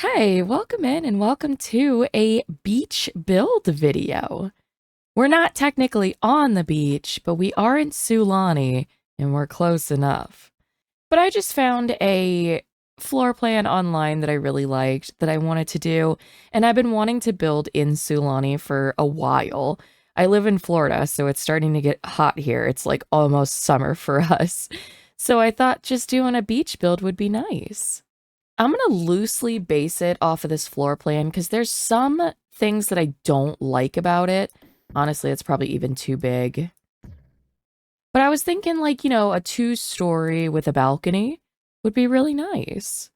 Hey, welcome in and welcome to a beach build video. We're not technically on the beach, but we are in Sulani and we're close enough. But I just found a floor plan online that I really liked that I wanted to do, and I've been wanting to build in Sulani for a while. I live in Florida, so it's starting to get hot here. It's like almost summer for us. So I thought just doing a beach build would be nice. I'm going to loosely base it off of this floor plan because there's some things that I don't like about it. Honestly, it's probably even too big. But I was thinking like, a 2-story with a balcony would be really nice.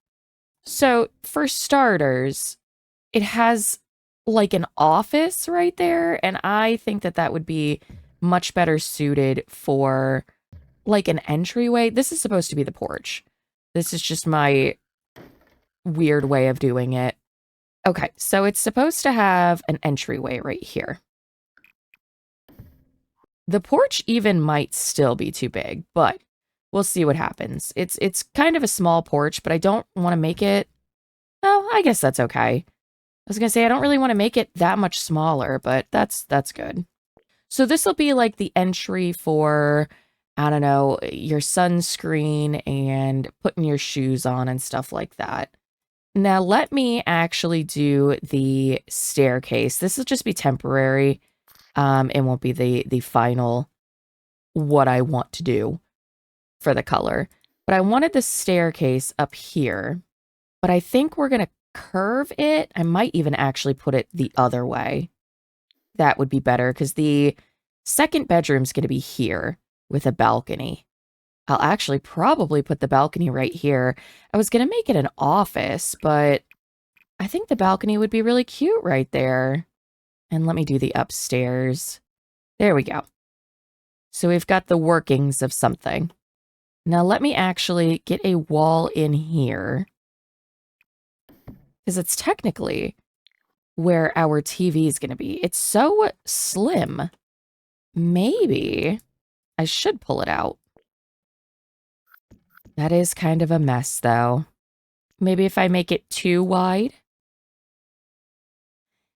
So for starters, it has like an office right there. And I think that that would be much better suited for like an entryway. This is supposed to be the porch. This is just my weird way of doing it. Okay, so it's supposed to have an entryway right here. The porch even might still be too big, but we'll see what happens. It's kind of a small porch, but I don't want to make it... Oh, I guess that's okay. I was going to say, I don't really want to make it that much smaller, but that's good. So this will be like the entry for, I don't know, your sunscreen and putting your shoes on and stuff like that. Now, let me actually do the staircase. This will just be temporary. It won't be the final what I want to do for the color. But I wanted the staircase up here. But I think we're going to curve it. I might even actually put it the other way. That would be better because the second bedroom's going to be here with a balcony. I'll actually probably put the balcony right here. I was going to make it an office, but I think the balcony would be really cute right there. And let me do the upstairs. There we go. So we've got the workings of something. Now let me actually get a wall in here. Because it's technically where our TV is going to be. It's so slim. Maybe I should pull it out. That is kind of a mess, though. Maybe if I make it too wide.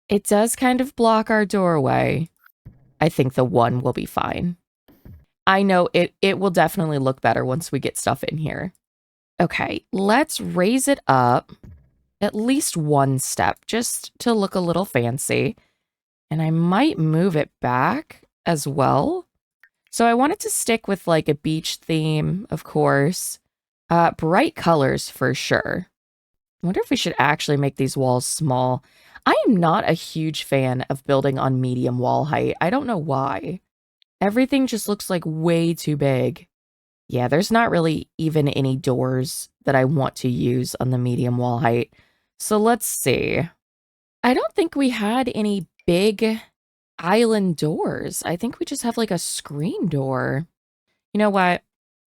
It does kind of block our doorway. I think the one will be fine. I know it will definitely look better once we get stuff in here. Okay, let's raise it up at least one step just to look a little fancy. And I might move it back as well. So I wanted to stick with like a beach theme, of course. Bright colors for sure. I wonder if we should actually make these walls small. I am not a huge fan of building on medium wall height. I don't know why. Everything just looks like way too big. Yeah, there's not really even any doors that I want to use on the medium wall height. So let's see. I don't think we had any big island doors. I think we just have like a screen door. You know what?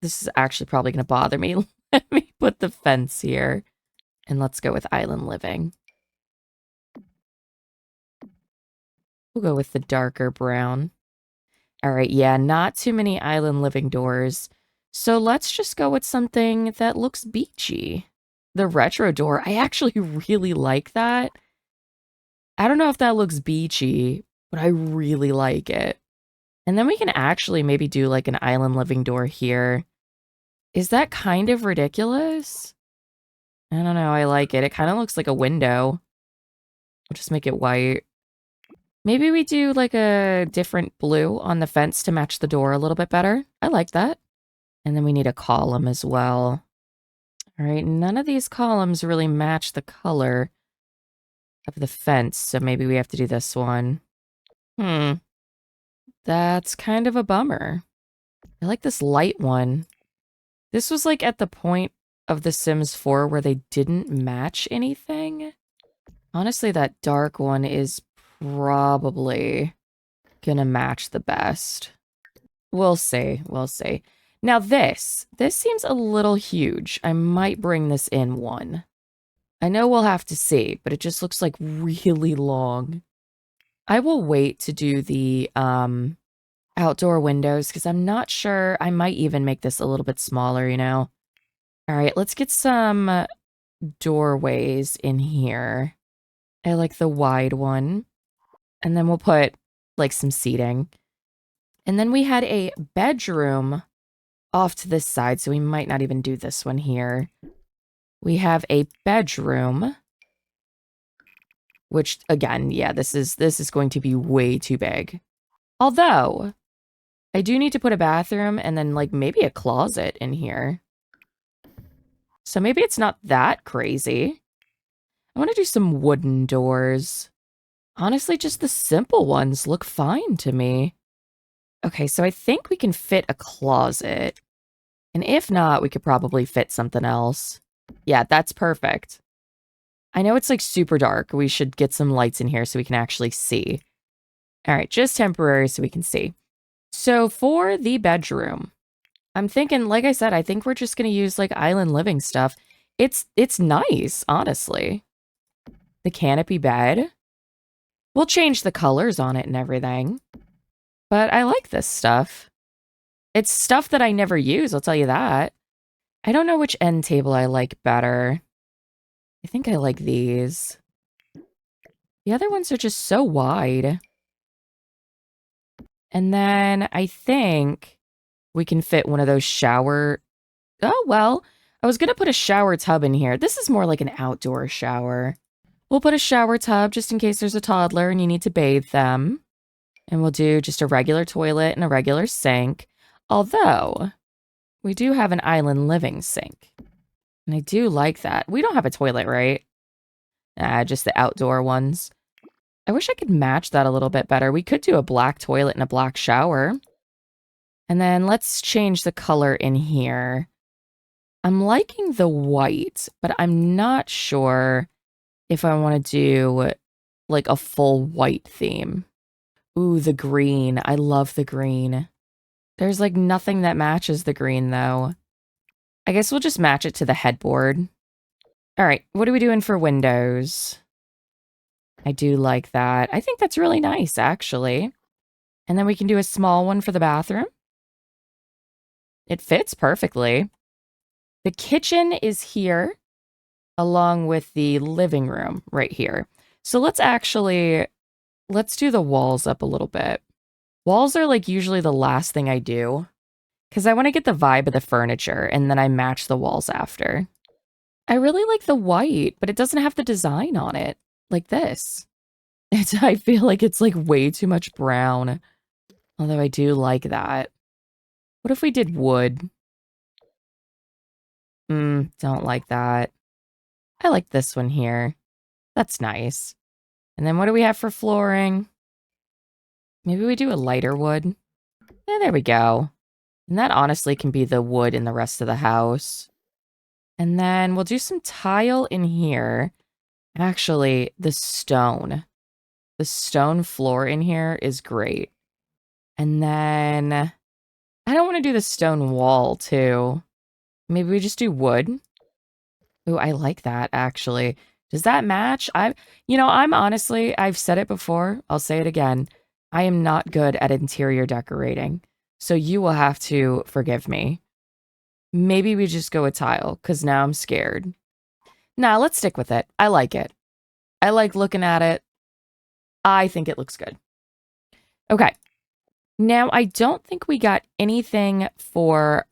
This is actually probably going to bother me. Let me put the fence here. And let's go with island living. We'll go with the darker brown. All right, yeah, not too many island living doors. So let's just go with something that looks beachy. The retro door, I actually really like that. I don't know if that looks beachy, but I really like it. And then we can actually maybe do like an island living door here. Is that kind of ridiculous? I don't know, I like it. It kind of looks like a window. We'll just make it white. Maybe we do like a different blue on the fence to match the door a little bit better. I like that. And then we need a column as well. All right, none of these columns really match the color of the fence, so maybe we have to do this one. That's kind of a bummer. I like this light one. This was like at the point of The Sims 4 where they didn't match anything. Honestly, that dark one is probably gonna match the best. We'll see, we'll see. Now this seems a little huge. I might bring this in one. I know we'll have to see, but it just looks like really long. I will wait to do the outdoor windows because I'm not sure. I might even make this a little bit smaller, you know. All right, let's get some doorways in here. I like the wide one. And then we'll put like some seating. And then we had a bedroom off to this side, so we might not even do this one here. We have a bedroom, which again, yeah, this is going to be way too big. Although, I do need to put a bathroom and then like maybe a closet in here. So maybe it's not that crazy. I want to do some wooden doors. Honestly, just the simple ones look fine to me. Okay, so I think we can fit a closet. And if not, we could probably fit something else. Yeah, that's perfect. I know it's like super dark. We should get some lights in here so we can actually see. All right, just temporary so we can see. So for the bedroom, I'm thinking, like I said, I think we're just going to use like island living stuff. It's nice, honestly. The canopy bed. We'll change the colors on it and everything. But I like this stuff. It's stuff that I never use, I'll tell you that. I don't know which end table I like better. I think I like these. The other ones are just so wide. And then I think we can fit one of those shower... Oh, well, I was going to put a shower tub in here. This is more like an outdoor shower. We'll put a shower tub just in case there's a toddler and you need to bathe them. And we'll do just a regular toilet and a regular sink. Although, we do have an island living sink. And I do like that. We don't have a toilet, right? Just the outdoor ones. I wish I could match that a little bit better. We could do a black toilet and a black shower. And then let's change the color in here. I'm liking the white, but I'm not sure if I want to do like a full white theme. Ooh, the green. I love the green. There's like nothing that matches the green though. I guess we'll just match it to the headboard. All right, what are we doing for windows? I do like that. I think that's really nice, actually. And then we can do a small one for the bathroom. It fits perfectly. The kitchen is here, along with the living room right here. So let's do the walls up a little bit. Walls are like usually the last thing I do, because I want to get the vibe of the furniture, and then I match the walls after. I really like the white, but it doesn't have the design on it, like this. I feel like it's like way too much brown. Although I do like that. What if we did wood? Don't like that. I like this one here. That's nice. And then what do we have for flooring? Maybe we do a lighter wood. Yeah, there we go. And that honestly can be the wood in the rest of the house. And then we'll do some tile in here. Actually, the stone. The stone floor in here is great. And then I don't want to do the stone wall too. Maybe we just do wood. Ooh, I like that actually. Does that match? I'm honestly, I've said it before, I'll say it again. I am not good at interior decorating. So you will have to forgive me. Maybe we just go with tile, because now I'm scared. Nah, let's stick with it. I like it. I like looking at it. I think it looks good. Okay. Now, I don't think we got anything for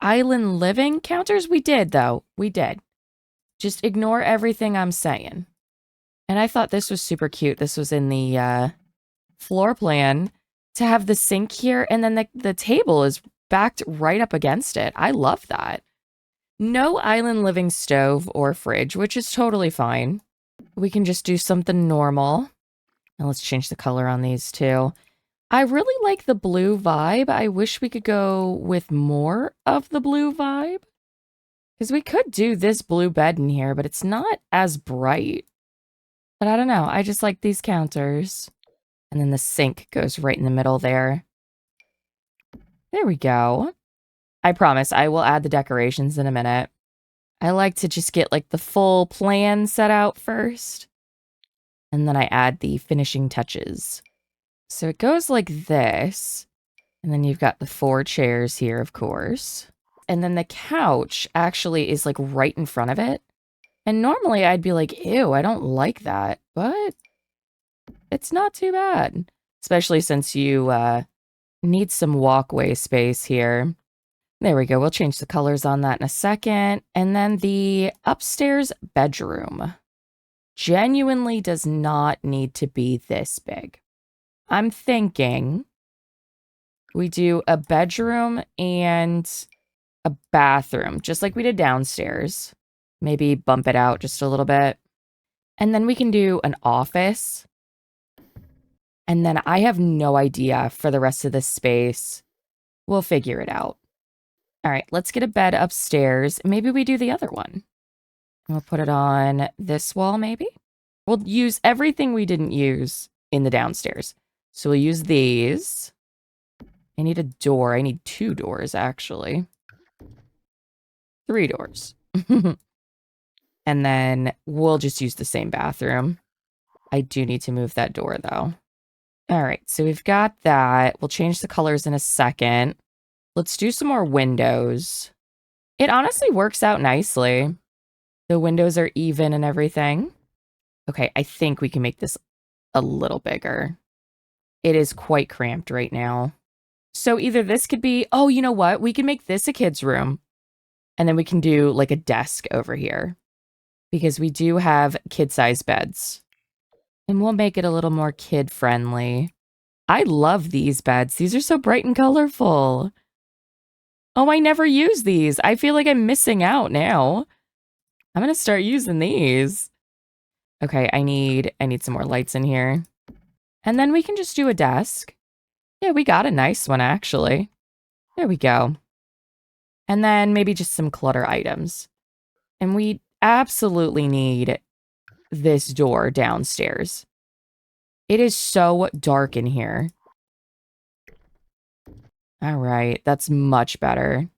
island living counters. We did, though. We did. Just ignore everything I'm saying. And I thought this was super cute. This was in the floor plan to have the sink here, and then the table is backed right up against it. I love that. No island living stove or fridge, which is totally fine. We can just do something normal. Now let's change the color on these too. I really like the blue vibe. I wish we could go with more of the blue vibe. Because we could do this blue bed in here, but it's not as bright. But I don't know. I just like these counters. And then the sink goes right in the middle there. There we go. I promise I will add the decorations in a minute. I like to just get like the full plan set out first. And then I add the finishing touches. So it goes like this. And then you've got the 4 chairs here, of course. And then the couch actually is like right in front of it. And normally I'd be like, ew, I don't like that. But it's not too bad. Especially since you need some walkway space here. There we go. We'll change the colors on that in a second. And then the upstairs bedroom genuinely does not need to be this big. I'm thinking we do a bedroom and a bathroom, just like we did downstairs. Maybe bump it out just a little bit. And then we can do an office. And then I have no idea for the rest of this space. We'll figure it out. All right, let's get a bed upstairs. Maybe we do the other one. We'll put it on this wall, maybe? We'll use everything we didn't use in the downstairs. So we'll use these. I need a door. I need 2 doors, actually. 3 doors. And then we'll just use the same bathroom. I do need to move that door, though. All right, so we've got that. We'll change the colors in a second. Let's do some more windows. It honestly works out nicely. The windows are even and everything. Okay, I think we can make this a little bigger. It is quite cramped right now. So either this could be, oh, you know what? We can make this a kid's room. And then we can do like a desk over here. Because we do have kid-sized beds. And we'll make it a little more kid-friendly. I love these beds. These are so bright and colorful. Oh, I never use these. I feel like I'm missing out now. I'm going to start using these. Okay, I need some more lights in here. And then we can just do a desk. Yeah, we got a nice one, actually. There we go. And then maybe just some clutter items. And we absolutely need this door downstairs. It is so dark in here. All right, that's much better.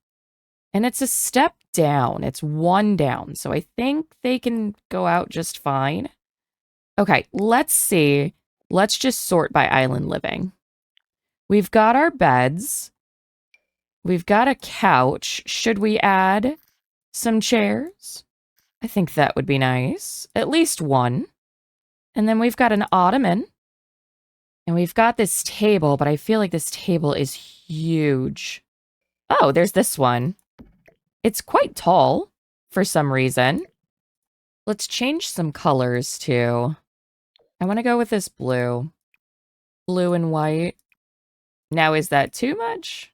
And it's a step down. It's 1 down. So I think they can go out just fine. Okay, let's see. Let's just sort by island living. We've got our beds. We've got a couch. Should we add some chairs? I think that would be nice. At least 1. And then we've got an ottoman. And we've got this table, but I feel like this table is huge. Oh, there's this one. It's quite tall for some reason. Let's change some colors too. I want to go with this blue. Blue and white. Now, is that too much?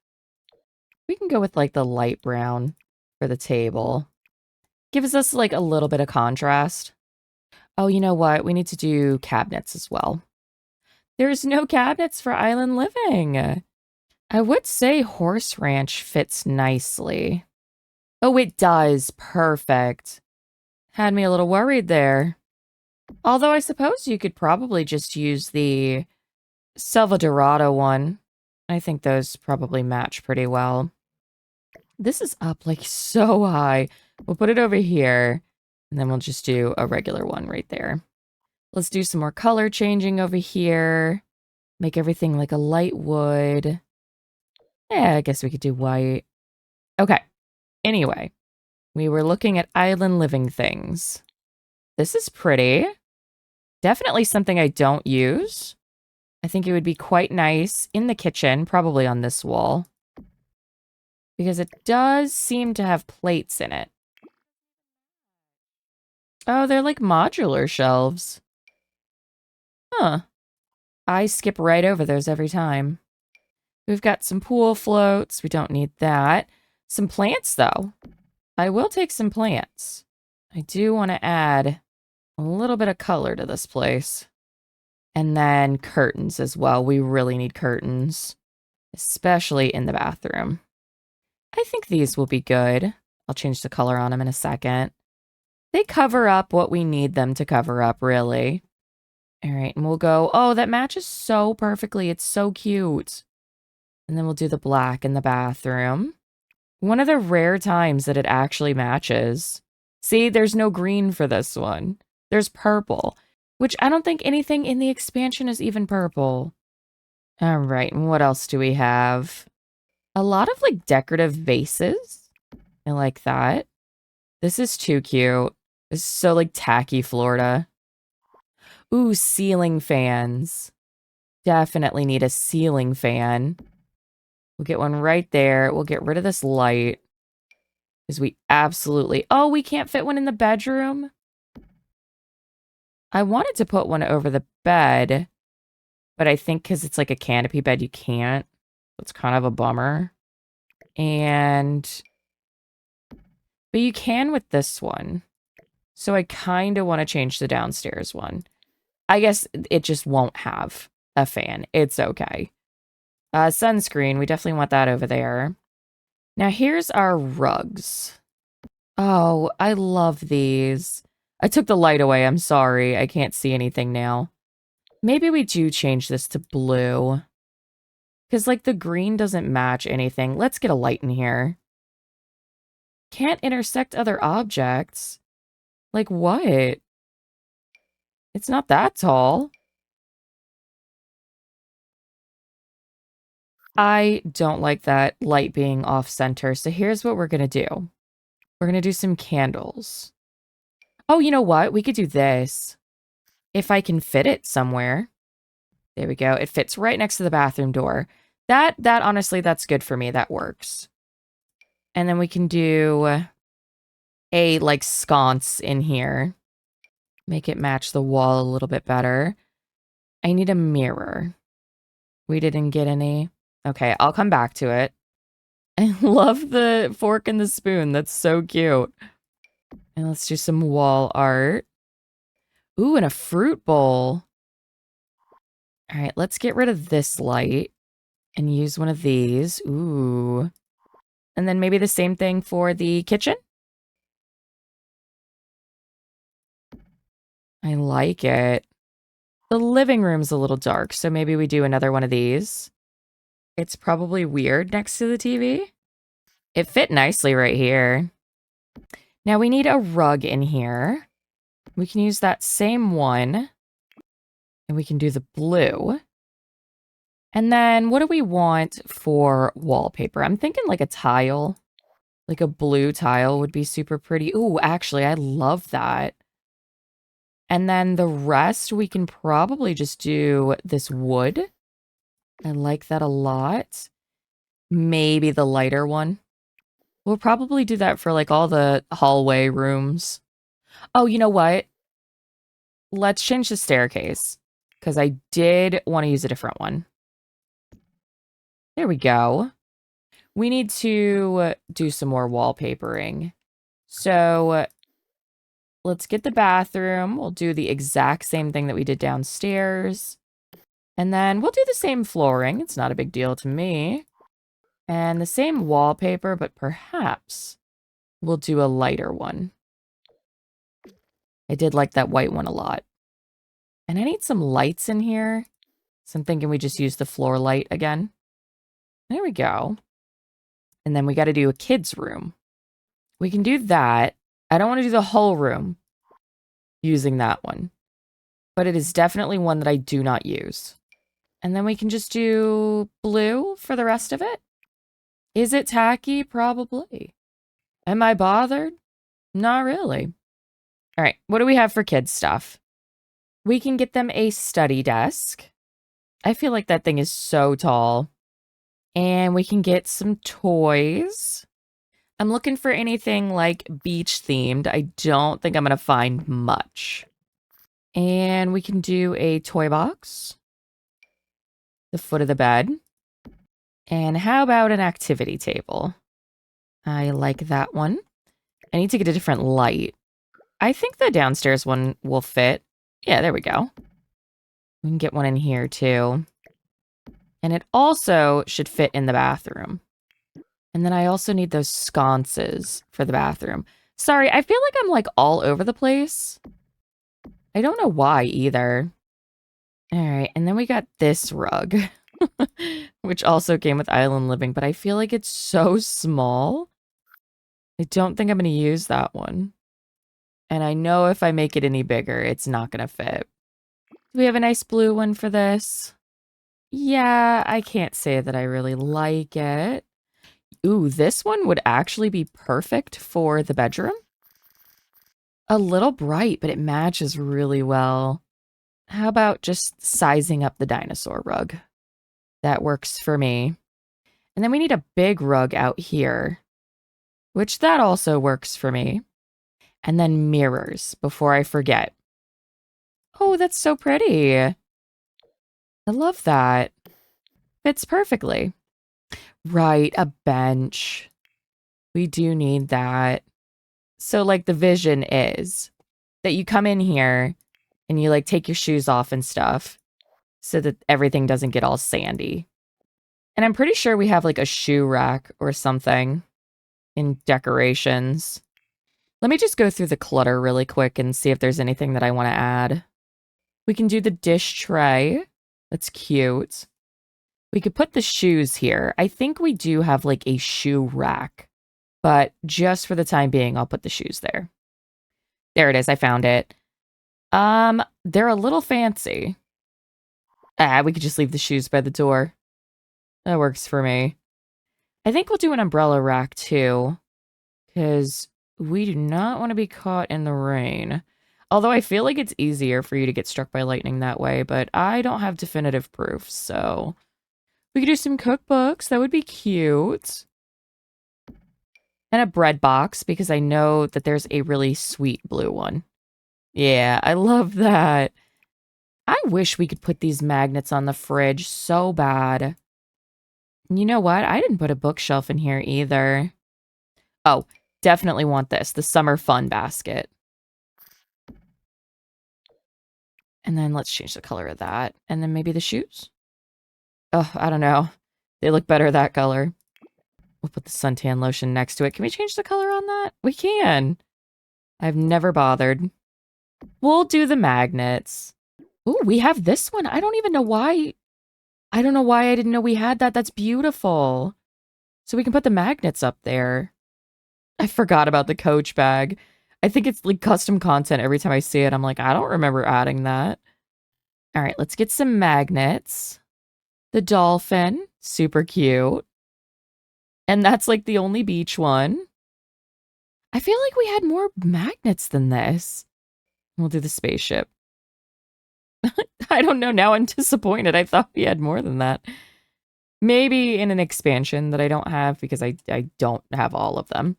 We can go with like the light brown for the table. Gives us like a little bit of contrast. Oh, you know what? We need to do cabinets as well. There's no cabinets for island living. I would say horse ranch fits nicely. Oh, it does. Perfect. Had me a little worried there. Although I suppose you could probably just use the Selva Dorado one. I think those probably match pretty well. This is up like so high. We'll put it over here, and then we'll just do a regular one right there. Let's do some more color changing over here. Make everything like a light wood. Yeah, I guess we could do white. Okay. Anyway, we were looking at island living things. This is pretty. Definitely something I don't use. I think it would be quite nice in the kitchen, probably on this wall. Because it does seem to have plates in it. Oh, they're like modular shelves. Huh. I skip right over those every time. We've got some pool floats. We don't need that. Some plants, though. I will take some plants. I do want to add a little bit of color to this place. And then curtains as well. We really need curtains, especially in the bathroom. I think these will be good. I'll change the color on them in a second. They cover up what we need them to cover up, really. All right, and we'll go, oh, that matches so perfectly. It's so cute. And then we'll do the black in the bathroom. One of the rare times that it actually matches. See, there's no green for this one. There's purple, which I don't think anything in the expansion is even purple. All right, and what else do we have? A lot of like decorative vases. I like that. This is too cute. It's so like tacky Florida. Ooh, ceiling fans. Definitely need a ceiling fan. We'll get one right there. We'll get rid of this light. Because we absolutely... Oh, we can't fit one in the bedroom? I wanted to put one over the bed, but I think because it's like a canopy bed, you can't. It's kind of a bummer. But you can with this one. So I kind of want to change the downstairs one. I guess it just won't have a fan. It's okay. Sunscreen, we definitely want that over there. Now here's our rugs. Oh, I love these. I took the light away. I'm sorry. I can't see anything now. Maybe we do change this to blue. Because, like, the green doesn't match anything. Let's get a light in here. Can't intersect other objects. Like, what? It's not that tall. I don't like that light being off-center, so here's what we're going to do. We're going to do some candles. Oh, you know what? We could do this. If I can fit it somewhere. There we go. It fits right next to the bathroom door. That honestly, that's good for me. That works. And then we can do a, like, sconce in here. Make it match the wall a little bit better. I need a mirror. We didn't get any. Okay, I'll come back to it. I love the fork and the spoon. That's so cute. And let's do some wall art. Ooh, and a fruit bowl. All right, let's get rid of this light and use one of these. Ooh. And then maybe the same thing for the kitchen. I like it. The living room's a little dark, so maybe we do another one of these. It's probably weird next to the TV. It fit nicely right here. Now we need a rug in here. We can use that same one. And we can do the blue. And then what do we want for wallpaper? I'm thinking like a tile. Like a blue tile would be super pretty. Ooh, actually, I love that. And then the rest, we can probably just do this wood. I like that a lot. Maybe the lighter one. We'll probably do that for like all the hallway rooms. Oh, you know what? Let's change the staircase. Because I did want to use a different one. There we go. We need to do some more wallpapering. So let's get the bathroom. We'll do the exact same thing that we did downstairs. And then we'll do the same flooring. It's not a big deal to me. And the same wallpaper, but perhaps we'll do a lighter one. I did like that white one a lot. And I need some lights in here. So I'm thinking we just use the floor light again. There we go. And then we got to do a kid's room. We can do that. I don't want to do the whole room using that one. But it is definitely one that I do not use. And then we can just do blue for the rest of it. Is it tacky? Probably. Am I bothered? Not really. All right, what do we have for kids stuff? We can get them a study desk. I feel like that thing is so tall. And we can get some toys. I'm looking for anything like beach themed. I don't think I'm going to find much. And we can do a toy box. The foot of the bed. And how about an activity table? I like that one. I need to get a different light. I think the downstairs one will fit. Yeah, there we go. We can get one in here too. And it also should fit in the bathroom. And then I also need those sconces for the bathroom. Sorry, I feel like I'm like all over the place. I don't know why either. All right, and then we got this rug, which also came with Island Living, but I feel like it's so small. I don't think I'm going to use that one. And I know if I make it any bigger, it's not going to fit. Do we have a nice blue one for this? Yeah, I can't say that I really like it. Ooh, this one would actually be perfect for the bedroom. a little bright, but it matches really well. How about just sizing up the dinosaur rug? That works for me. And then we need a big rug out here, which that also works for me. And then mirrors before I forget. Oh, that's so pretty. I love that. Fits perfectly. Right, a bench. We do need that. So, like, the vision is that you come in here and you, like, take your shoes off and stuff so that everything doesn't get all sandy. And I'm pretty sure we have, like, a shoe rack or something in decorations. Let me just go through the clutter really quick and see if there's anything that I want to add. We can do the dish tray. That's cute. We could put the shoes here. I think we do have, like, a shoe rack. But just for the time being, I'll put the shoes there. There it is. I found it. They're a little fancy. We could just leave the shoes by the door. That works for me. I think we'll do an umbrella rack too, because we do not want to be caught in the rain. Although I feel like it's easier for you to get struck by lightning that way, but I don't have definitive proof, so we could do some cookbooks. That would be cute. And a bread box, because I know that there's a really sweet blue one. Yeah, I love that. I wish we could put these magnets on the fridge so bad. You know what? I didn't put a bookshelf in here either. Oh, definitely want this. The summer fun basket. And then let's change the color of that. And then maybe the shoes? Oh, I don't know. They look better that color. We'll put the suntan lotion next to it. Can we change the color on that? We can. I've never bothered. We'll do the magnets. Ooh, we have this one. I don't even know why. I don't know why I didn't know we had that. That's beautiful. So we can put the magnets up there. I forgot about the Coach bag. I think it's like custom content every time I see it. I'm like, I don't remember adding that. All right, let's get some magnets. The dolphin, super cute. And that's like the only beach one. I feel like we had more magnets than this. We'll do the spaceship. I don't know. Now I'm disappointed. I thought we had more than that. Maybe in an expansion that I don't have because I don't have all of them.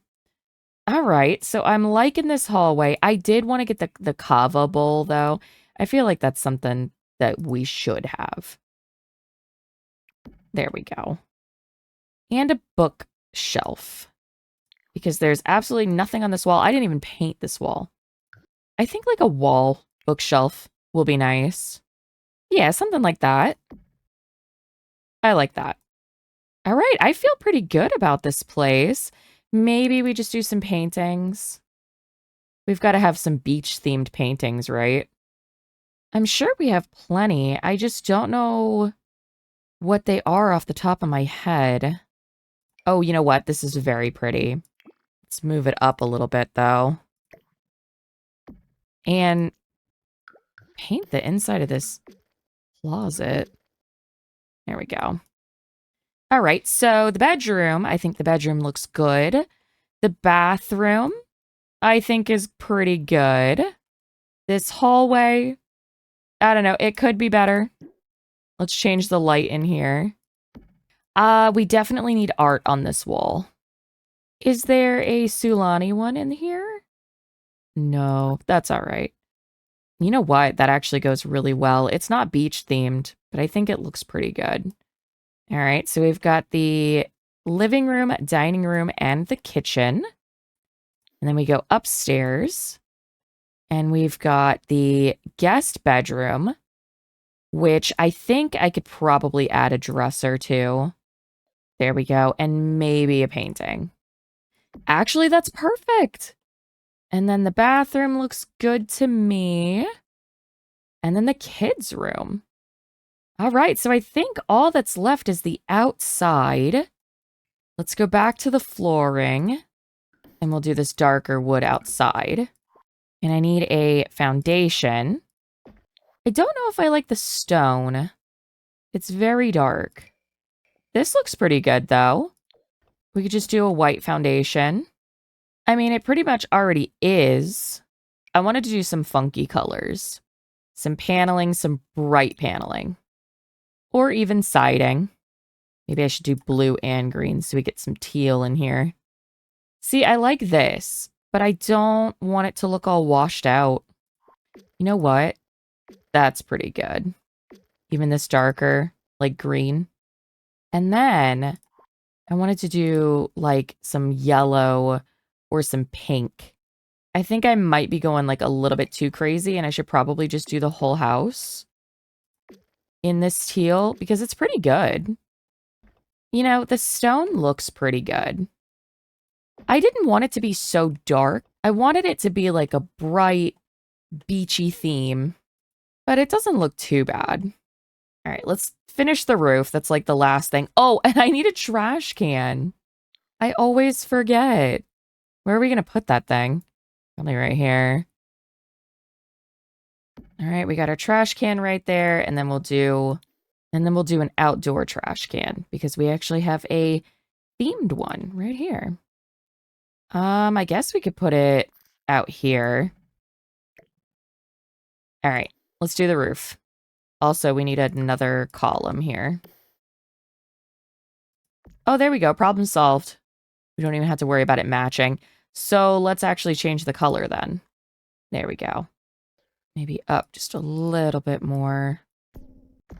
All right. So I'm liking this hallway. I did want to get the kava bowl, though. I feel like that's something that we should have. There we go. And a bookshelf. Because there's absolutely nothing on this wall. I didn't even paint this wall. I think like a wall bookshelf will be nice. Yeah, something like that. I like that. All right, I feel pretty good about this place. Maybe we just do some paintings. We've got to have some beach-themed paintings, right? I'm sure we have plenty. I just don't know what they are off the top of my head. Oh, you know what? This is very pretty. Let's move it up a little bit, though. And paint the inside of this closet. There we go. All right, so the bedroom, I think the bedroom looks good. The bathroom, I think is pretty good. This hallway, I don't know, it could be better. Let's change the light in here. We definitely need art on this wall. Is there a Sulani one in here? No, that's all right. You know what? That actually goes really well. It's not beach themed, but I think it looks pretty good. All right, so we've got the living room, dining room, and the kitchen. And then we go upstairs. And we've got the guest bedroom, which I think I could probably add a dresser to. There we go. And maybe a painting. Actually, that's perfect. And then the bathroom looks good to me. And then the kids' room. All right, so I think all that's left is the outside. Let's go back to the flooring. And we'll do this darker wood outside. And I need a foundation. I don't know if I like the stone. It's very dark. This looks pretty good, though. We could just do a white foundation. I mean, it pretty much already is. I wanted to do some funky colors. Some paneling, some bright paneling. Or even siding. Maybe I should do blue and green so we get some teal in here. See, I like this, but I don't want it to look all washed out. You know what? That's pretty good. Even this darker, like green. And then I wanted to do like some yellow or some pink. I think I might be going like a little bit too crazy and I should probably just do the whole house in this teal because it's pretty good. You know, the stone looks pretty good. I didn't want it to be so dark. I wanted it to be like a bright, beachy theme, but it doesn't look too bad. All right, let's finish the roof. That's like the last thing. Oh, and I need a trash can. I always forget. Where are we going to put that thing? Probably right here. All right, we got our trash can right there, and then we'll do an outdoor trash can because we actually have a themed one right here. I guess we could put it out here. All right, let's do the roof. Also, we need another column here. Oh, there we go. Problem solved. We don't even have to worry about it matching. So let's actually change the color then. There we go. Maybe up just a little bit more.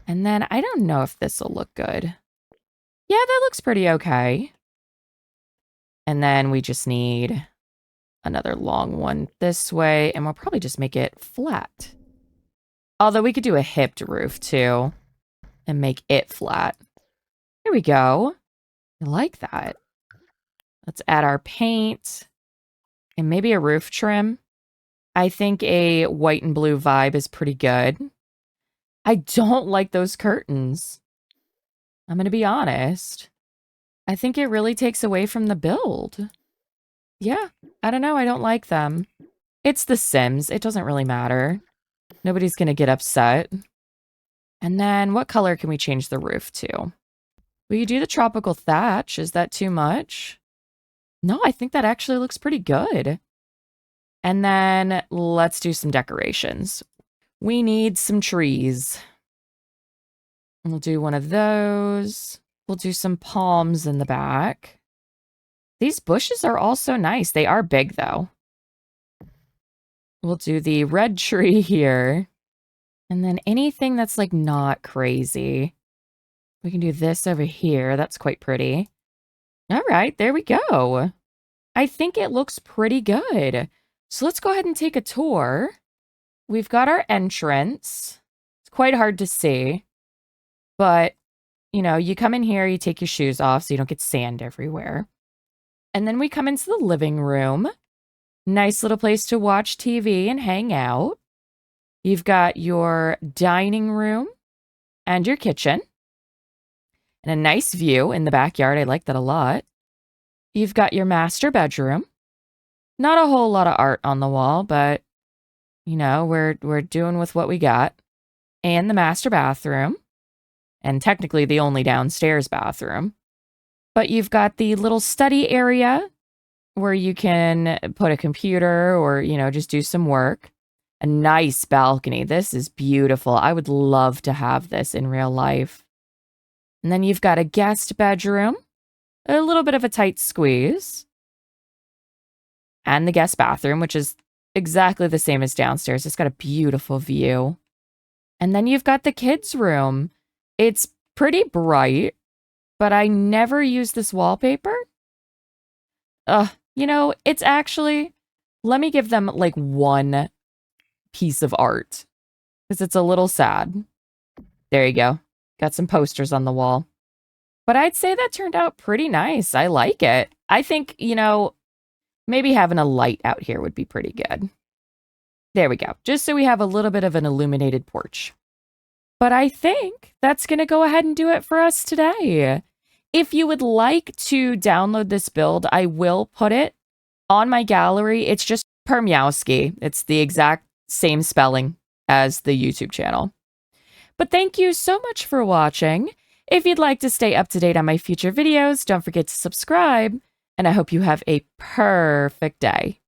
And then I don't know if this will look good. Yeah, that looks pretty okay. And then we just need another long one this way, and we'll probably just make it flat. Although we could do a hipped roof too and make it flat. There we go. I like that. Let's add our paint and maybe a roof trim. I think a white and blue vibe is pretty good. I don't like those curtains. I'm going to be honest. I think it really takes away from the build. Yeah, I don't know. I don't like them. It's The Sims. It doesn't really matter. Nobody's going to get upset. And then what color can we change the roof to? Will you do the tropical thatch? Is that too much? No, I think that actually looks pretty good. And then let's do some decorations. We need some trees. We'll do one of those. We'll do some palms in the back. These bushes are also nice. They are big, though. We'll do the red tree here. And then anything that's, like, not crazy. We can do this over here. That's quite pretty. All right, there we go. I think it looks pretty good. So let's go ahead and take a tour. We've got our entrance. It's quite hard to see. But, you know, you come in here, you take your shoes off so you don't get sand everywhere. And then we come into the living room. Nice little place to watch TV and hang out. You've got your dining room and your kitchen. And a nice view in the backyard. I like that a lot. You've got your master bedroom. Not a whole lot of art on the wall, but, you know, we're doing with what we got. And the master bathroom. And technically the only downstairs bathroom. But you've got the little study area where you can put a computer or, you know, just do some work. A nice balcony. This is beautiful. I would love to have this in real life. And then you've got a guest bedroom. A little bit of a tight squeeze. And the guest bathroom, which is exactly the same as downstairs. It's got a beautiful view. And then you've got the kids' room. It's pretty bright, but I never use this wallpaper. You know, it's actually, let me give them like one piece of art because it's a little sad. There you go. Got some posters on the wall. But I'd say that turned out pretty nice. I like it. I think, you know, maybe having a light out here would be pretty good. There we go. Just so we have a little bit of an illuminated porch. But I think that's going to go ahead and do it for us today. If you would like to download this build, I will put it on my gallery. It's just Permiowski. It's the exact same spelling as the YouTube channel. But thank you so much for watching. If you'd like to stay up to date on my future videos, don't forget to subscribe. And I hope you have a perfect day.